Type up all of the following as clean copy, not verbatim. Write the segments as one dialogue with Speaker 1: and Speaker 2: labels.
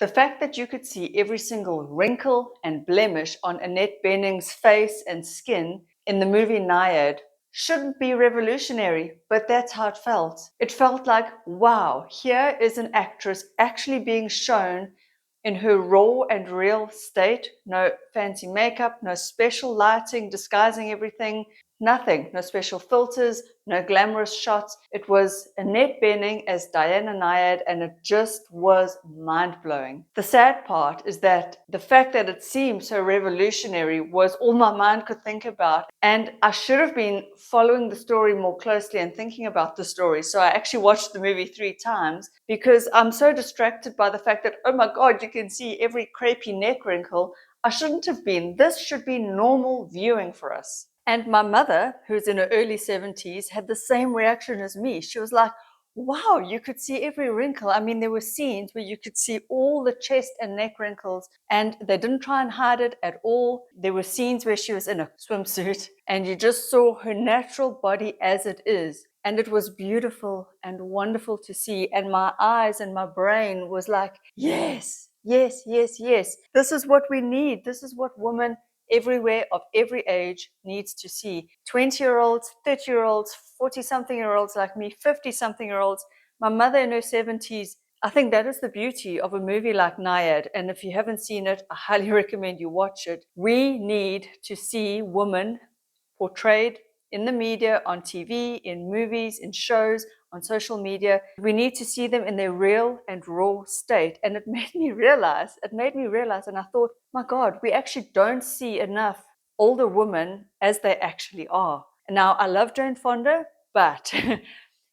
Speaker 1: The fact that you could see every single wrinkle and blemish on Annette Bening's face and skin in the movie Nyad shouldn't be revolutionary, but that's how it felt. It felt like, wow, here is an actress actually being shown in her raw and real state. No fancy makeup, no special lighting disguising everything, nothing, no special filters, no glamorous shots. It was Annette Bening as Diana Nyad, and it just was mind-blowing. The sad part is that the fact that it seemed so revolutionary was all my mind could think about, and I should have been following the story more closely and thinking about the story. So I actually watched the movie 3 times because I'm so distracted by the fact that, oh my God, you can see every crepey neck wrinkle. I shouldn't have been. This should be normal viewing for us. And my mother, who's in her early 70s, had the same reaction as me. She was like, wow, you could see every wrinkle. I mean, there were scenes where you could see all the chest and neck wrinkles, and they didn't try and hide it at all. There were scenes where she was in a swimsuit, and you just saw her natural body as it is. And it was beautiful and wonderful to see. And my eyes and my brain was like, yes, yes, yes, yes. This is what we need. This is what women everywhere of every age needs to see. 20-year-olds, 30-year-olds, 40-something-year-olds like me, 50-something-year-olds, my mother in her 70s. I think that is the beauty of a movie like Nyad. And if you haven't seen it, I highly recommend you watch it. We need to see women portrayed in the media, on TV, in movies, in shows, on social media. We need to see them in their real and raw state. And it made me realize, and I thought, my God, we actually don't see enough older women as they actually are. Now, I love Jane Fonda, but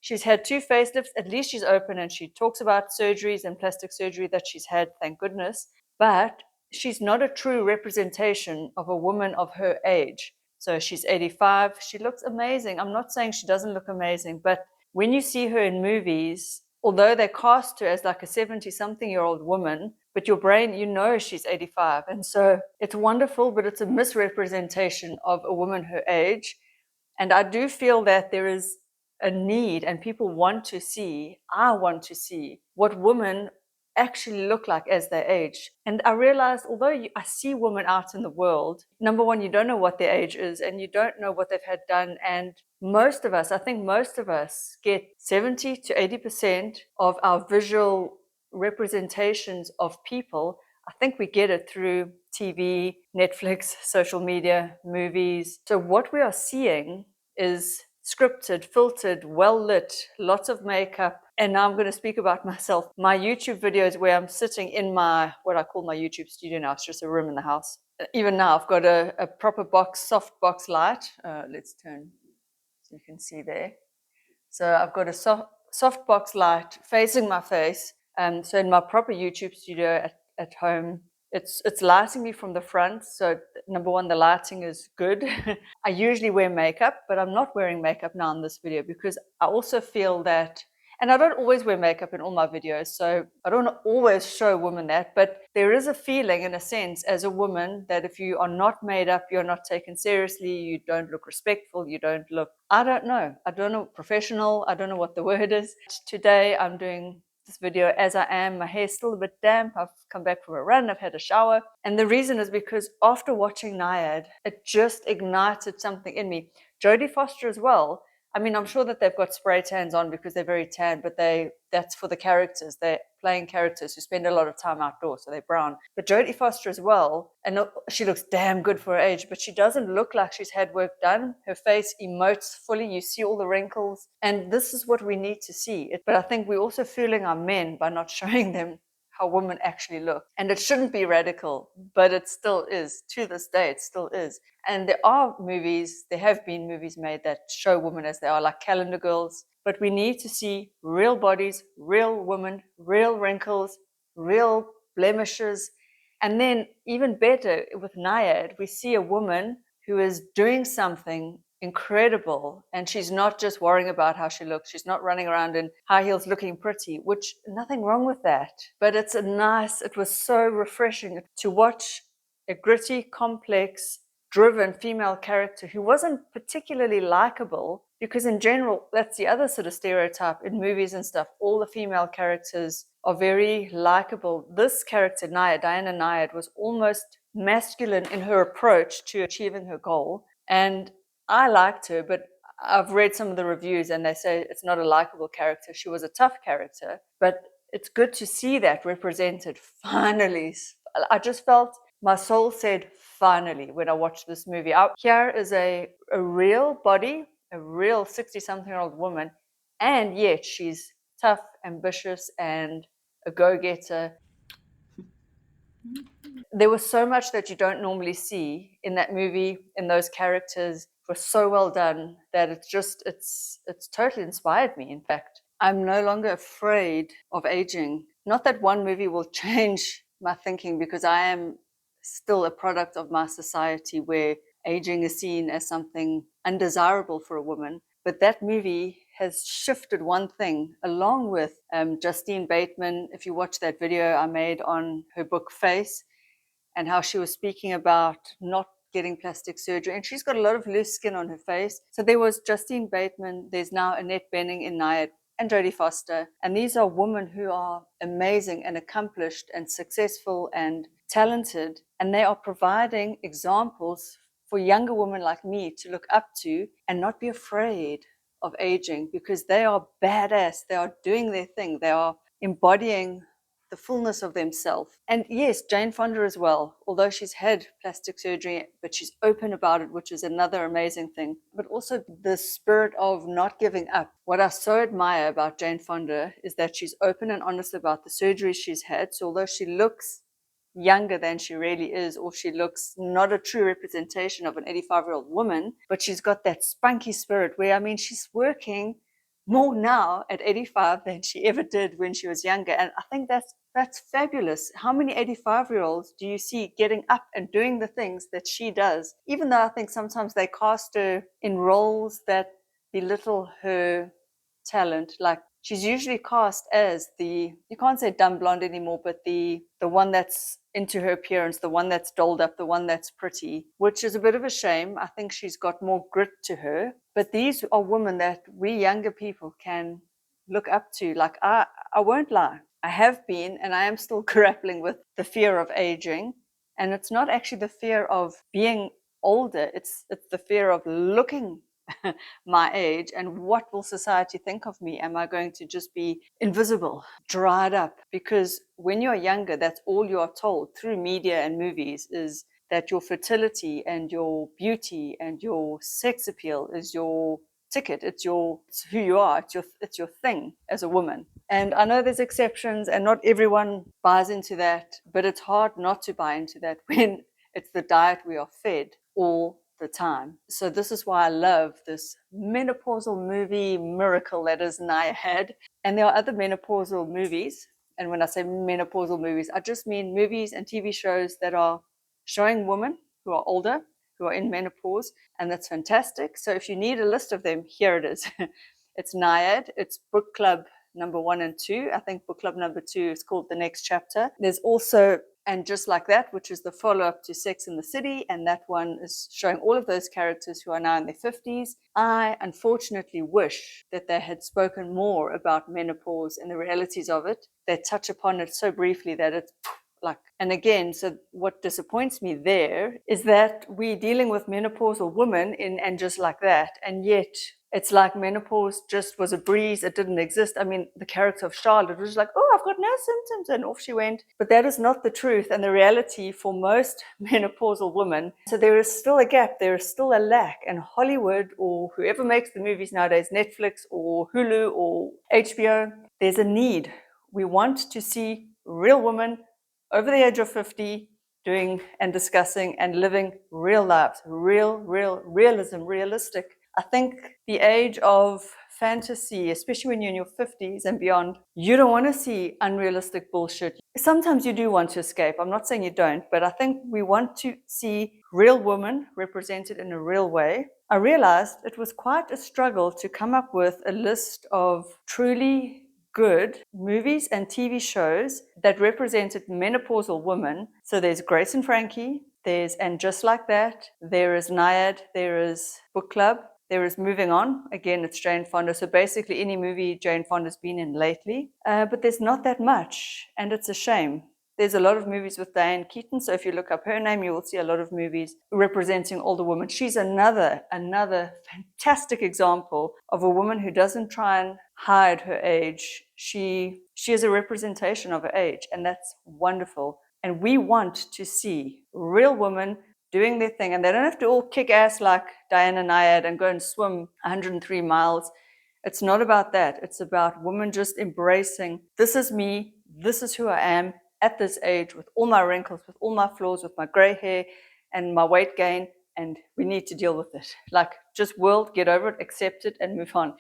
Speaker 1: she's had 2 facelifts. At least she's open and she talks about surgeries and plastic surgery that she's had, thank goodness. But she's not a true representation of a woman of her age. So she's 85. She looks amazing. I'm not saying she doesn't look amazing, but when you see her in movies, although they cast her as like a 70-something-year-old woman, but your brain, you know she's 85. And so it's wonderful, but it's a misrepresentation of a woman her age. And I do feel that there is a need, and people want to see, I want to see what women actually look like as they age. And I realized, although I see women out in the world, number one, you don't know what their age is and you don't know what they've had done. And most of us, I think most of us get 70 to 80% of our visual representations of people. I think we get it through TV, Netflix, social media, movies. So what we are seeing is scripted, filtered, well lit, lots of makeup. And now I'm going to speak about myself. My YouTube videos where I'm sitting in my, what I call my YouTube studio now, it's just a room in the house. Even now I've got a proper box, soft box light. Let's turn so you can see there. So I've got a soft box light facing my face. So in my proper YouTube studio at home, it's lighting me from the front. So number one, the lighting is good. I usually wear makeup, but I'm not wearing makeup now in this video because I also feel that, and I don't always wear makeup in all my videos, so I don't always show women that, but there is a feeling in a sense as a woman that if you are not made up, you're not taken seriously, you don't look respectful, you don't look, I don't know, professional, I don't know what the word is. Today I'm doing this video as I am. My hair's still a bit damp. I've come back from a run. I've had a shower. And the reason is because after watching Nyad, it just ignited something in me. Jodie Foster as well. I mean, I'm sure that they've got spray tans on because they're very tan, but that's for the characters. They're playing characters who spend a lot of time outdoors, so they're brown. But Jodie Foster as well, and she looks damn good for her age, but she doesn't look like she's had work done. Her face emotes fully. You see all the wrinkles, and this is what we need to see. But I think we're also fooling our men by not showing them how women actually look. And it shouldn't be radical, but it still is. To this day, it still is. And there have been movies made that show women as they are, like Calendar Girls. But we need to see real bodies, real women, real wrinkles, real blemishes. And then even better, with Nyad, we see a woman who is doing something incredible, and she's not just worrying about how she looks. She's not running around in high heels looking pretty, which nothing wrong with that. But it was so refreshing to watch a gritty, complex, driven female character who wasn't particularly likable, Because in general, that's the other sort of stereotype in movies and stuff. All the female characters are very likable. This character, Nyad, Diana Nyad, was almost masculine in her approach to achieving her goal. And I liked her, but I've read some of the reviews and they say it's not a likable character. She was a tough character, but it's good to see that represented finally. I just felt my soul said finally when I watched this movie. Here is a real body, a real 60-something-year-old woman, and yet she's tough, ambitious, and a go-getter. There was so much that you don't normally see in that movie, in those characters. It was so well done that it's totally inspired me. In fact, I'm no longer afraid of aging. Not that one movie will change my thinking, because I am still a product of my society where aging is seen as something undesirable for a woman. But that movie has shifted one thing, along with Justine Bateman. If you watch that video I made on her book Face, and how she was speaking about not getting plastic surgery, and she's got a lot of loose skin on her face. So there was Justine Bateman, there's now Annette Bening in Nyad, and Jodie Foster. And these are women who are amazing and accomplished and successful and talented, and they are providing examples for younger women like me to look up to and not be afraid of aging, because they are badass. They are doing their thing. They are embodying the fullness of themselves. And yes, Jane Fonda as well, although she's had plastic surgery, but she's open about it, which is another amazing thing. But also the spirit of not giving up. What I so admire about Jane Fonda is that she's open and honest about the surgeries she's had. So although she looks younger than she really is, or she looks not a true representation of an 85-year-old woman, but she's got that spunky spirit where, I mean, she's working more now at 85 than she ever did when she was younger. And I think that's fabulous. How many 85-year-olds do you see getting up and doing the things that she does? Even though I think sometimes they cast her in roles that belittle her talent. Like, she's usually cast as the, you can't say dumb blonde anymore, but the one that's into her appearance, the one that's dolled up, the one that's pretty, which is a bit of a shame. I think she's got more grit to her. But these are women that we younger people can look up to. Like, I won't lie, I have been, and I am still grappling with the fear of aging. And it's not actually the fear of being older, it's the fear of looking my age, and what will society think of me? Am I going to just be invisible, dried up? Because when you're younger, that's all you are told through media and movies, is that your fertility and your beauty and your sex appeal is your ticket. It's who you are. It's your thing as a woman. And I know there's exceptions and not everyone buys into that, but it's hard not to buy into that when it's the diet we are fed all the time. So this is why I love this menopausal movie miracle that is Nyad. And there are other menopausal movies. And when I say menopausal movies, I just mean movies and TV shows that are showing women who are older, who are in menopause, and that's fantastic. So if you need a list of them, here it is. It's Nyad. It's book club number 1 and 2. I think book club number 2 is called The Next Chapter. There's also And Just Like That, which is the follow-up to Sex and the City, and that one is showing all of those characters who are now in their 50s. I unfortunately wish that they had spoken more about menopause and the realities of it. They touch upon it so briefly that it's like, and again, so what disappoints me there is that we're dealing with menopausal women in And Just Like That, and yet it's like menopause just was a breeze. It didn't exist. I mean, the character of Charlotte was like, oh, I've got no symptoms, and off she went. But that is not the truth and the reality for most menopausal women. So there is still a gap. There is still a lack. And Hollywood, or whoever makes the movies nowadays, Netflix or Hulu or HBO, there's a need. We want to see real women over the age of 50 doing and discussing and living real lives, realism, realistic. I think the age of fantasy, especially when you're in your 50s and beyond, you don't want to see unrealistic bullshit. Sometimes you do want to escape. I'm not saying you don't, but I think we want to see real women represented in a real way. I realized it was quite a struggle to come up with a list of truly good movies and TV shows that represented menopausal women. So there's Grace and Frankie, there's And Just Like That, there is Nyad, there is Book Club, There is Moving On. Again, it's Jane Fonda. So basically any movie Jane Fonda's been in lately. But there's not that much, and it's a shame. There's a lot of movies with Diane Keaton, so if you look up her name, you will see a lot of movies representing older women. She's another fantastic example of a woman who doesn't try and hide her age. She is a representation of her age, and that's wonderful. And we want to see real women doing their thing, and they don't have to all kick ass like Diana Nyad and go and swim 103 miles. It's not about that. It's about women just embracing, this is me, this is who I am at this age, with all my wrinkles, with all my flaws, with my gray hair and my weight gain, and we need to deal with it. Like, just world, get over it, accept it, and move on.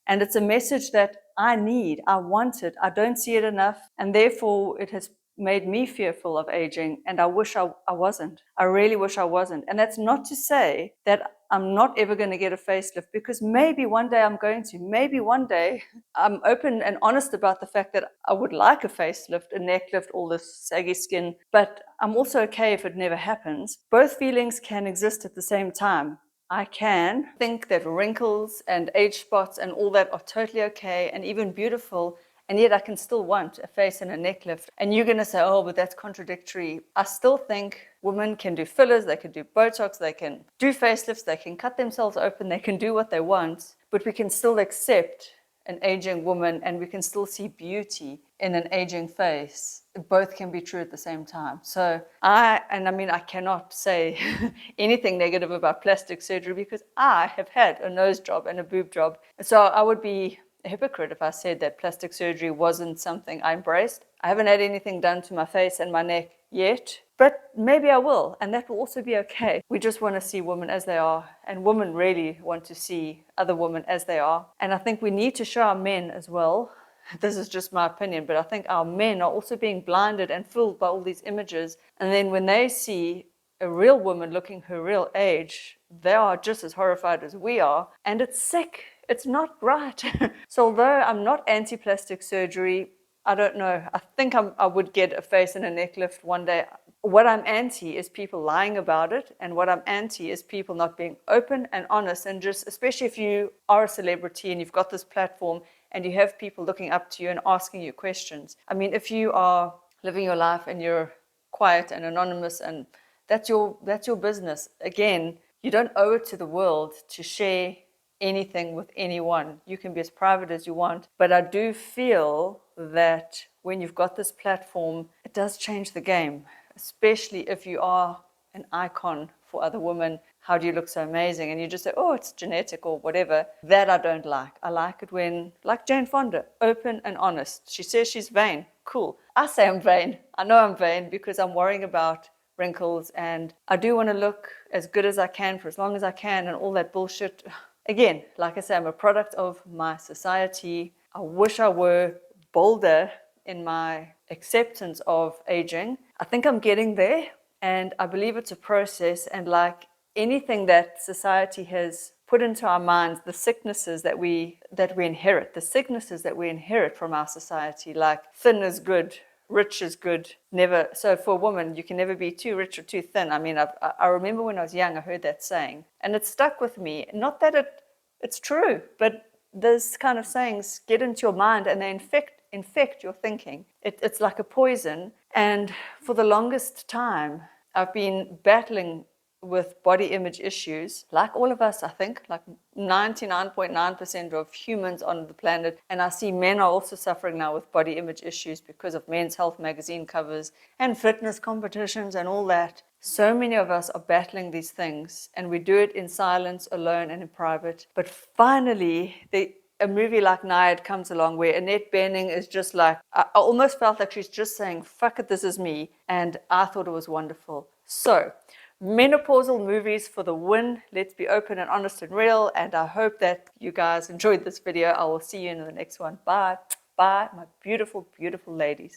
Speaker 1: And it's a message that I need, I want it, I don't see it enough, and therefore it has made me fearful of aging, and I wish I wasn't. I really wish I wasn't. And that's not to say that I'm not ever going to get a facelift, because maybe one day I'm going to. Maybe one day I'm open and honest about the fact that I would like a facelift, a neck lift, all this saggy skin, but I'm also okay if it never happens. Both feelings can exist at the same time. I can think that wrinkles and age spots and all that are totally okay and even beautiful, and yet I can still want a face and a neck lift. And you're going to say, oh, but that's contradictory. I still think women can do fillers, they can do Botox, they can do facelifts, they can cut themselves open, they can do what they want, but we can still accept an aging woman, and we can still see beauty in an aging face. Both can be true at the same time. So I cannot say anything negative about plastic surgery, because I have had a nose job and a boob job. So I would be a hypocrite if I said that plastic surgery wasn't something I embraced. I haven't had anything done to my face and my neck yet, but maybe I will, and that will also be okay. We just want to see women as they are, and women really want to see other women as they are. And I think we need to show our men as well. This is just my opinion, but I think our men are also being blinded and fooled by all these images, and then when they see a real woman looking her real age, they are just as horrified as we are, and it's sick. It's not right. So although I'm not anti-plastic surgery, I don't know. I think I would get a face and a neck lift one day. What I'm anti is people lying about it, and what I'm anti is people not being open and honest, and just, especially if you are a celebrity and you've got this platform and you have people looking up to you and asking you questions. I mean, if you are living your life and you're quiet and anonymous, and that's your business. Again, you don't owe it to the world to share anything with anyone. You can be as private as you want, but I do feel that when you've got this platform, it does change the game, especially if you are an icon for other women. How do you look so amazing? And you just say, oh, it's genetic or whatever. That I don't like. I like it when, like Jane Fonda, open and honest. She says she's vain. Cool. I say I'm vain. I know I'm vain because I'm worrying about wrinkles, and I do want to look as good as I can for as long as I can, and all that bullshit. Again, like I say, I'm a product of my society. I wish I were bolder in my acceptance of aging. I think I'm getting there, and I believe it's a process, and like anything that society has put into our minds, the sicknesses that we inherit, from our society, like thin is good, rich is good, never. So for a woman, you can never be too rich or too thin. I mean, I remember when I was young, I heard that saying, and it stuck with me. Not that it's true, but those kind of sayings get into your mind and they infect your thinking. It's like a poison. And for the longest time, I've been battling with body image issues, like all of us, I think, like 99.9% of humans on the planet. And I see men are also suffering now with body image issues because of Men's Health magazine covers and fitness competitions and all that. So many of us are battling these things, and we do it in silence, alone, and in private. But finally, a movie like Nyad comes along where Annette Bening is just like, I almost felt like she's just saying, fuck it, this is me. And I thought it was wonderful. So, Menopausal Movies for the win. Let's be open and honest and real. And I hope that you guys enjoyed this video. I will see you in the next one. Bye. Bye, my beautiful, beautiful ladies.